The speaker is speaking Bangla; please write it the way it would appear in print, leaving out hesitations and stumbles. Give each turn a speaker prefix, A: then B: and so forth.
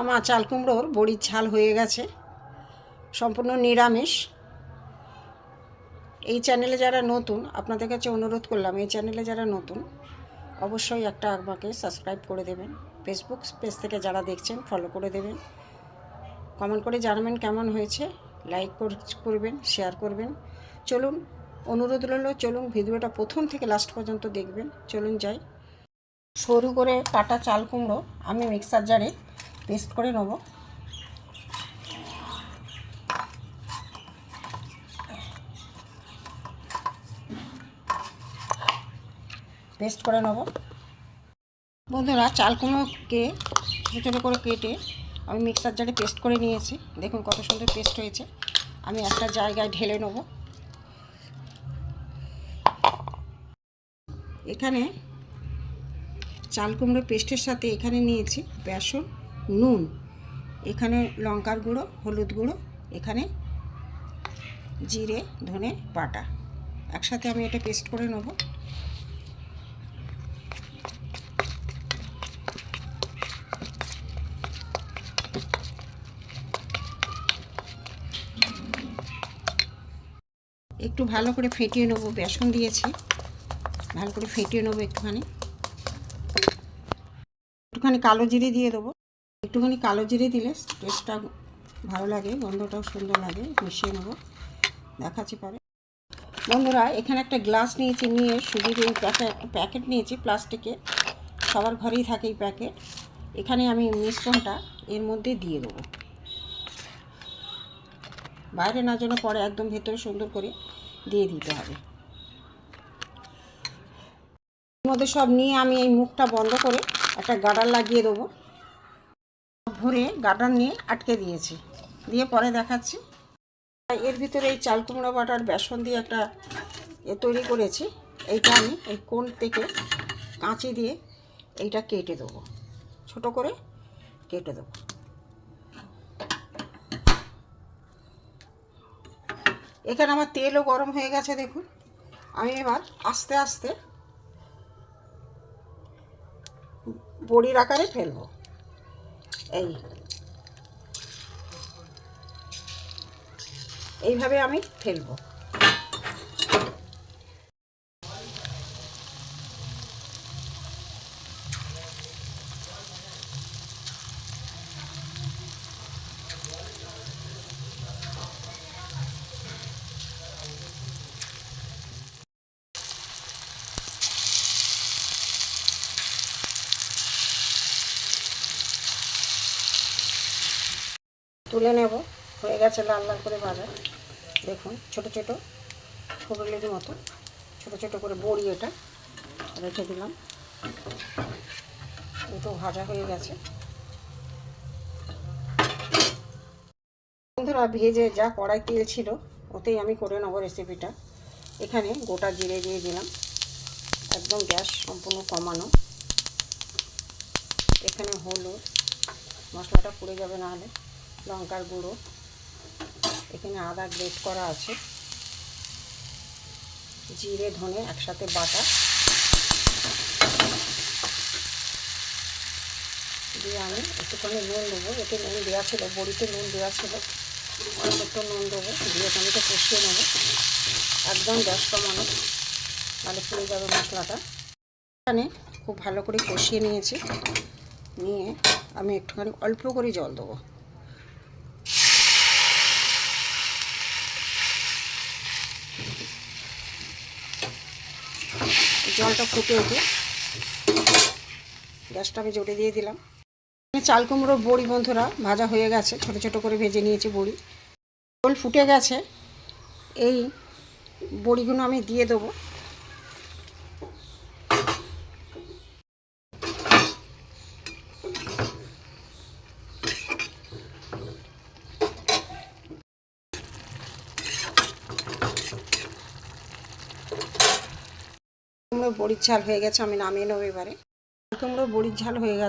A: আমার চাল কুমড়োর বড়ির ঝাল হয়ে গেছে, সম্পূর্ণ নিরামিষ। এই চ্যানেলে যারা নতুন, আপনাদের কাছে অনুরোধ করলাম, এই চ্যানেলে যারা নতুন অবশ্যই একটা আমাকে সাবস্ক্রাইব করে দেবেন। ফেসবুক পেজ থেকে যারা দেখছেন ফলো করে দেবেন, কমেন্ট করে জানাবেন কেমন হয়েছে, লাইক করবেন, শেয়ার করবেন। চলুন, অনুরোধ রইল, চলুন ভিডিওটা প্রথম থেকে লাস্ট পর্যন্ত দেখবেন। চলুন যাই। সরু করে কাটা চাল কুমড়ো আমি মিক্সার জারে পেস্ট করে নেব। পেস্ট করে নেব বন্ধুরা। চাল কুমড়োকে ছোটো ছোটো করে কেটে আমি মিক্সার জারে পেস্ট করে নিয়েছি। দেখুন কত সুন্দর পেস্ট হয়েছে। আমি একটা জায়গায় ঢেলে নেব। এখানে চাল কুমড়ো পেস্টের সাথে এখানে নিয়েছি বেসন, নুন, এখানে লঙ্কার গুঁড়ো, হলুদ গুঁড়ো, এখানে জিরে ধনে বাটা, একসাথে আমি এটা পেস্ট করে নেব। একটু ভালো করে ফেটিয়ে নেব, বেসন দিয়েছি, ভালো করে ফেটিয়ে নেবো। একটুখানি কালো জিরে দিয়ে দেবো। একটুখানি কালো জিরে দিলে টেস্টটা ভালো লাগে, গন্ধটাও সুন্দর লাগে। মিশিয়ে নেবো, দেখাচ্ছি পরে। বন্ধুরা এখানে একটা গ্লাস নিয়েছি, নিয়ে সুজির এই প্যাকেট নিয়েছি প্লাস্টিকের, সবার ঘরেই থাকে এই প্যাকেট। এখানে আমি মিশ্রণটা এর মধ্যে দিয়ে দেবো, বাইরে না যেন পরে, একদম ভেতরে সুন্দর করে দিয়ে দিতে হবে। এর মধ্যে সব নিয়ে আমি এই মুখটা বন্ধ করে একটা গার্ডার লাগিয়ে দেবো। ভরে গার্ডার নিয়ে আটকে দিয়েছি, দিয়ে পরে দেখাচ্ছি। এর ভিতরে এই চাল কুমড়ো বাটার বেসন দিয়ে একটা তৈরি করেছি। এইটা আমি এই কোণ থেকে কাঁচি দিয়ে এইটা কেটে দেবো, ছোট করে কেটে দেবো। এখানে আমার তেলও গরম হয়ে গেছে দেখুন। আমি এবার আস্তে আস্তে বড়ির আকারে ফেলবো। এইভাবে আমি ফেলবো। তুলে নেব, হয়ে গেছে লাল লাল করে ভাজা। দেখুন ছোট ছোট ফুটলের মতো ছোট ছোট করে বড়ি এটা রেখে দিলাম। দুটো ভাজা হয়ে গেছে বন্ধুরা। ভেজে যা কড়াই তেল ছিল ওতেই আমি করে নেবো রেসিপিটা। এখানে গোটা জিরে দিয়ে দিলাম, একদম গ্যাস সম্পূর্ণ কমানো। এখানে হলুদ, মশলাটা পুড়ে যাবে না হলে, লঙ্কার গুঁড়ো, এখানে আদা গ্রেট করা আছে, জিরে ধনে একসাথে বাটা দিয়ে আমি একটুখানি নুন দেবো। এতে নুন দেওয়া ছিল, বড়িতে নুন দেওয়া ছিল, অল্প একটু নুন দেবো, দিয়ে আমি তো কষিয়ে নেবো, একদম গ্যাস কমানো, নাহলে পুড়ে যাবে মশলাটা। এখানে খুব ভালো করে কষিয়ে নিয়েছি, নিয়ে আমি একটুখানি অল্প করে জল দেবো। জলটা ফুটে উঠে গ্যাসটা আমি জোরে দিয়ে দিলাম। চাল কুমড়োর বড়ি বন্ধুরা ভাজা হয়ে গেছে, ছোট ছোট করে ভেজে নিয়েছি বড়ি। জল ফুটে গেছে, এই বড়িগুলো আমি দিয়ে দেবো। কুমড়ো বড়ির ঝাল হয়ে গেছে, আমি নামিয়ে নেবো এবারে। কুমড়ো বড়ির ঝাল হয়ে গেছে।